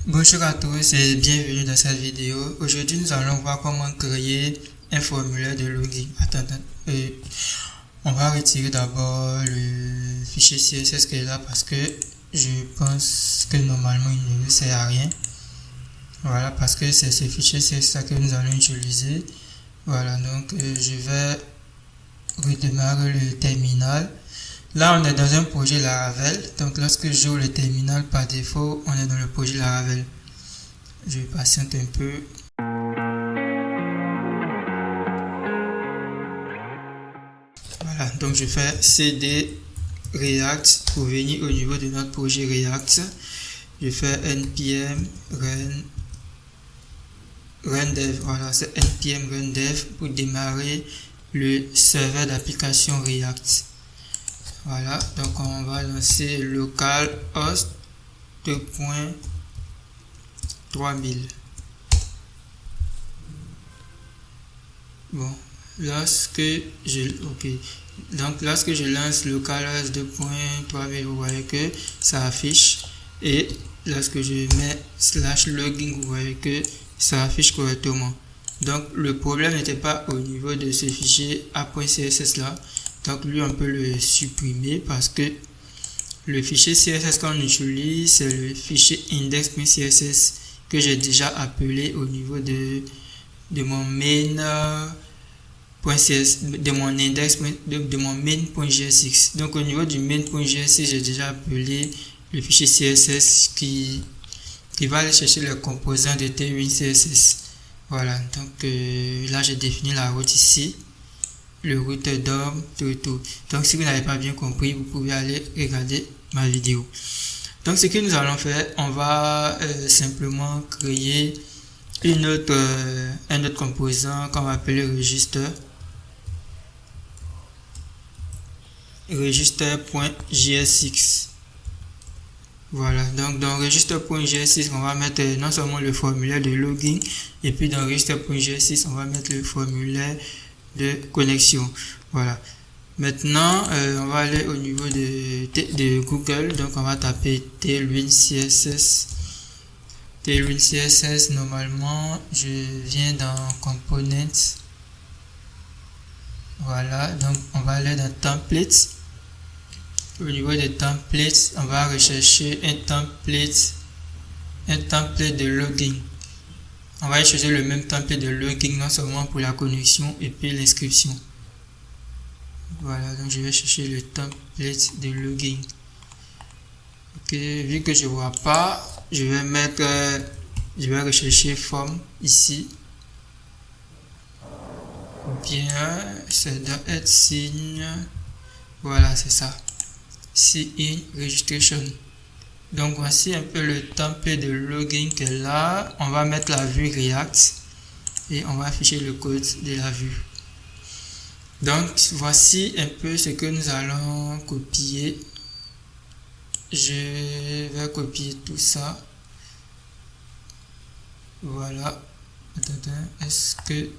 Bonjour à tous et bienvenue dans cette vidéo. Aujourd'hui, nous allons voir comment créer un formulaire de login. On va retirer d'abord le fichier CSS qui est là parce que je pense que normalement il ne sert à rien. Voilà, parce que c'est ce fichier CSS que nous allons utiliser. Voilà, donc je vais redémarrer le terminal. Là, on est dans un projet Laravel. Donc, lorsque j'ouvre le terminal par défaut, on est dans le projet Laravel. Je patiente un peu. Voilà, donc je fais cd react pour venir au niveau de notre projet React. Je fais npm run dev. Voilà, c'est npm run dev pour démarrer le serveur d'application React. Voilà, donc on va lancer localhost 2.3000. Bon, lorsque je lance localhost 2.3000, vous voyez que ça affiche, et lorsque je mets /login, vous voyez que ça affiche correctement. Donc le problème n'était pas au niveau de ce fichier a.css là. Donc lui on peut le supprimer parce que le fichier CSS qu'on utilise c'est le fichier index.css que j'ai déjà appelé au niveau de mon main.css, de mon index de mon main.jsx. Donc au niveau du main.jsx j'ai déjà appelé le fichier CSS qui va aller chercher les composants de Tailwind CSS. Voilà, donc là j'ai défini la route ici, le routeur DOM, tout. Donc si vous n'avez pas bien compris, vous pouvez aller regarder ma vidéo. Donc ce que nous allons faire, on va simplement créer un autre composant qu'on va appeler register.jsx. Voilà, donc dans register.jsx, on va mettre non seulement le formulaire de login, et puis dans register.jsx, on va mettre le formulaire de connexion. Voilà. Maintenant, on va aller au niveau de Google, donc on va taper Tailwind CSS. Tailwind CSS, normalement, je viens dans Components. Voilà, donc on va aller dans Templates. Au niveau des templates, on va rechercher un template de login. On va utiliser le même template de login non seulement pour la connexion et puis l'inscription. Voilà, donc je vais chercher le template de login. Ok, vu que je vois pas, je vais rechercher form ici. Ou bien ça doit être signe. Voilà, c'est ça. Sign registration. Donc voici un peu le template de login qui est là. On va mettre la vue React et on va afficher le code de la vue. Donc voici un peu ce que nous allons copier. Je vais copier tout ça. Voilà. Est-ce que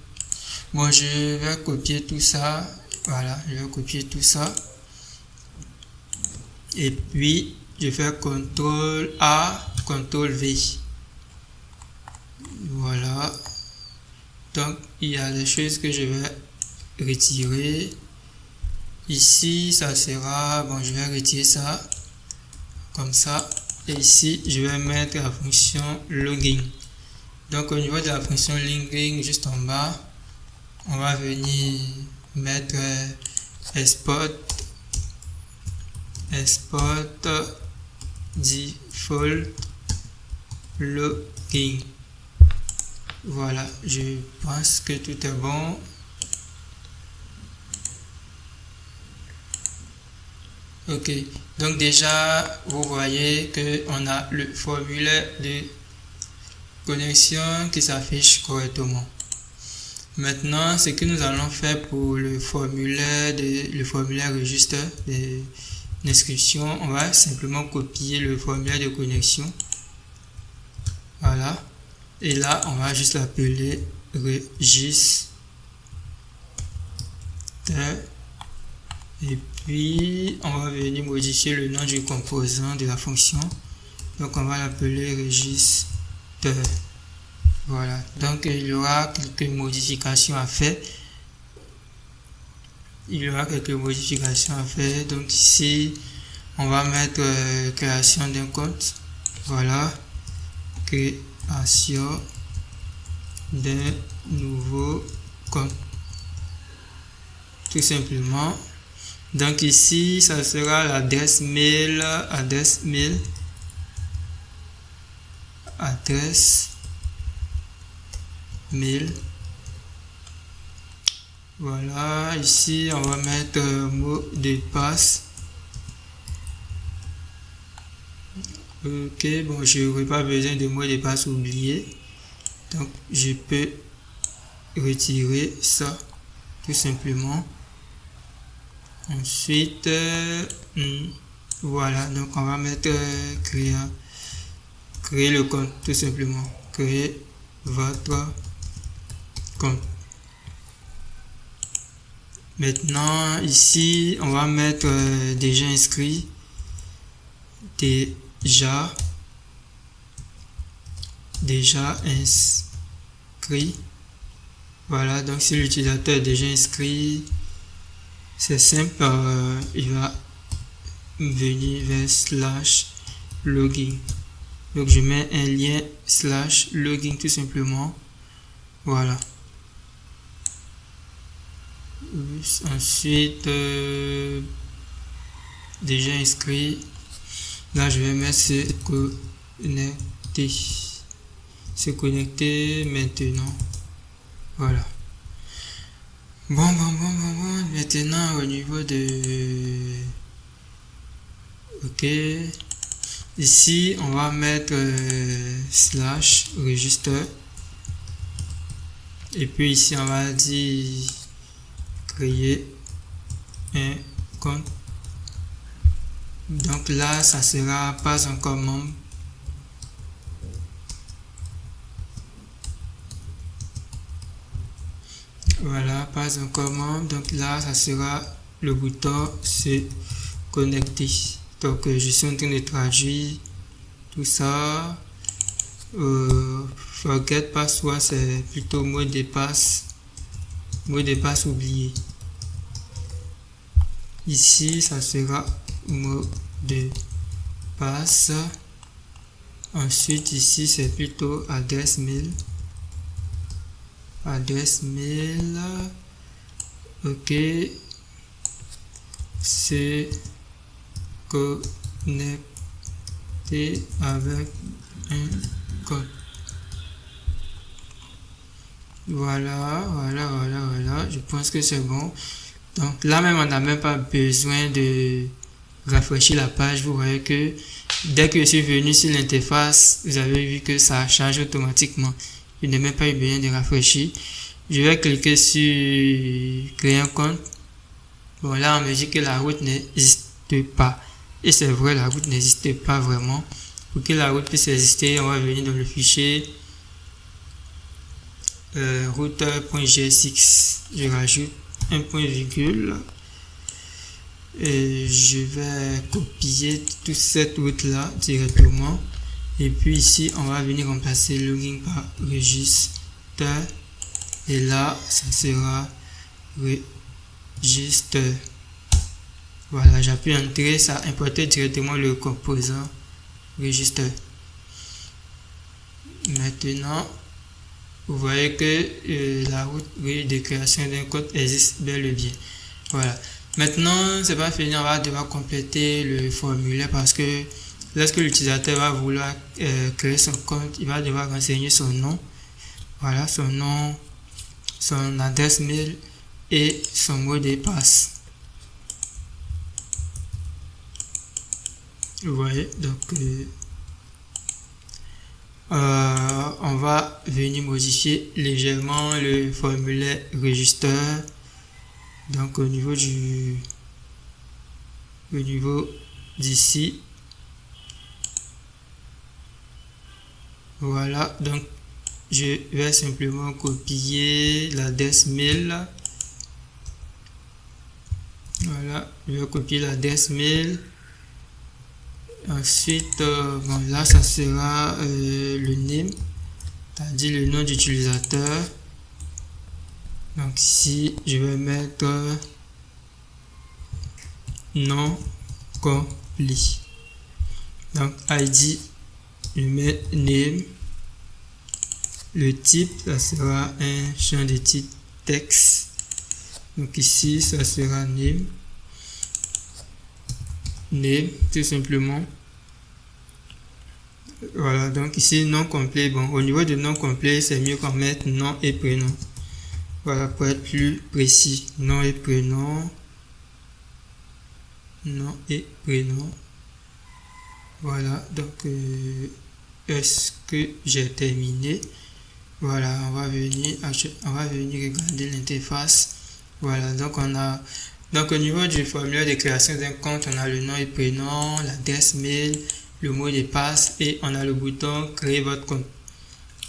bon, je vais copier tout ça. Voilà, je vais copier tout ça. Et puis je fais CTRL A, CTRL V. Voilà. Donc il y a des choses que je vais retirer. Ici ça sera, bon, je vais retirer ça comme ça. Et ici je vais mettre la fonction login. Donc au niveau de la fonction login, juste en bas, on va venir mettre export default login. Voilà, je pense que tout est bon. Ok, donc déjà vous voyez que on a le formulaire de connexion qui s'affiche correctement. Maintenant, ce que nous allons faire pour le formulaire registre d'inscription, on va simplement copier le formulaire de connexion. Voilà. Et là, on va juste l'appeler registre. Et puis, on va venir modifier le nom du composant de la fonction. Donc, on va l'appeler registre Voilà, donc il y aura quelques modifications à faire. Donc ici, on va mettre création d'un compte. Voilà, création d'un nouveau compte. Tout simplement. Donc ici, ça sera l'adresse mail, Voilà, ici on va mettre mot de passe. Ok, bon, je n'aurai pas besoin de mot de passe oublié. Donc je peux retirer ça tout simplement. Ensuite, voilà, donc on va mettre créer le compte tout simplement. Créer votre compte. Maintenant, ici, on va mettre déjà inscrit. Déjà inscrit. Voilà, donc si l'utilisateur est déjà inscrit, c'est simple, il va venir vers /login. Donc je mets un lien /login tout simplement. Voilà. Ensuite, déjà inscrit. Là, je vais mettre se connecter maintenant. Voilà. Bon. Maintenant, au niveau de... Ok. Ici, on va mettre /register. Et puis ici, on va dire créer un compte. Donc là, ça sera pas encore membre. Voilà, pas encore membre. Donc là, ça sera le bouton se connecter. Donc je suis en train de traduire tout ça. Forget password, c'est plutôt mot de passe oublié. Ici, ça sera mot de passe. Ensuite, ici, c'est plutôt adresse mail. Ok. Se connecter avec un code. Voilà. Je pense que c'est bon. Donc là même, on n'a même pas besoin de rafraîchir la page. Vous voyez que dès que je suis venu sur l'interface, vous avez vu que ça change automatiquement. Je n'ai même pas eu besoin de rafraîchir. Je vais cliquer sur créer un compte. Bon, là on me dit que la route n'existe pas. Et c'est vrai, la route n'existe pas vraiment. Pour que la route puisse exister, on va venir dans le fichier route.jsx. Je rajoute un point virgule et je vais copier toute cette route là directement. Et puis ici, on va venir remplacer login par register. Et là, ça sera register. Voilà, j'appuie Entrée, ça importe directement le composant register. Maintenant, vous voyez que la route de création d'un compte existe bel et bien. Voilà. Maintenant, c'est pas fini, on va devoir compléter le formulaire parce que lorsque l'utilisateur va vouloir créer son compte, il va devoir renseigner son nom. Voilà, son nom, son adresse mail et son mot de passe. Vous voyez, donc on va venir modifier légèrement le formulaire register. Donc au niveau d'ici, voilà, donc je vais simplement copier l'adresse mail. Voilà, je vais copier l'adresse mail. Ensuite, bon, là ça sera le name. c'est-à-dire le nom d'utilisateur. Donc ici, je vais mettre non complet. Donc ID, je mets name. Le type, ça sera un champ de type texte. Donc ici, ça sera name. Name, tout simplement. Voilà, donc ici, nom complet. Bon, au niveau de nom complet, c'est mieux qu'on mette nom et prénom. Voilà, pour être plus précis. Nom et prénom. Nom et prénom. Voilà, donc est-ce que j'ai terminé? Voilà, on va venir regarder l'interface. Voilà, donc au niveau du formulaire de création d'un compte, on a le nom et prénom, l'adresse mail, le mot de passe et on a le bouton créer votre compte.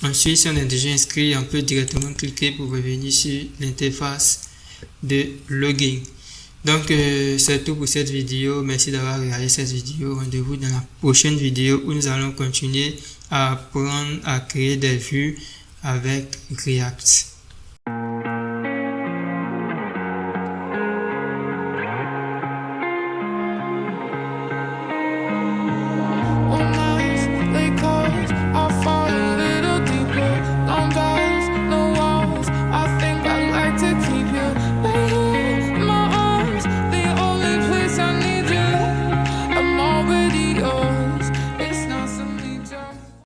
Ensuite, si on est déjà inscrit, on peut directement cliquer pour revenir sur l'interface de login. Donc c'est tout pour cette vidéo. Merci d'avoir regardé cette vidéo. Rendez-vous dans la prochaine vidéo où nous allons continuer à apprendre à créer des vues avec React.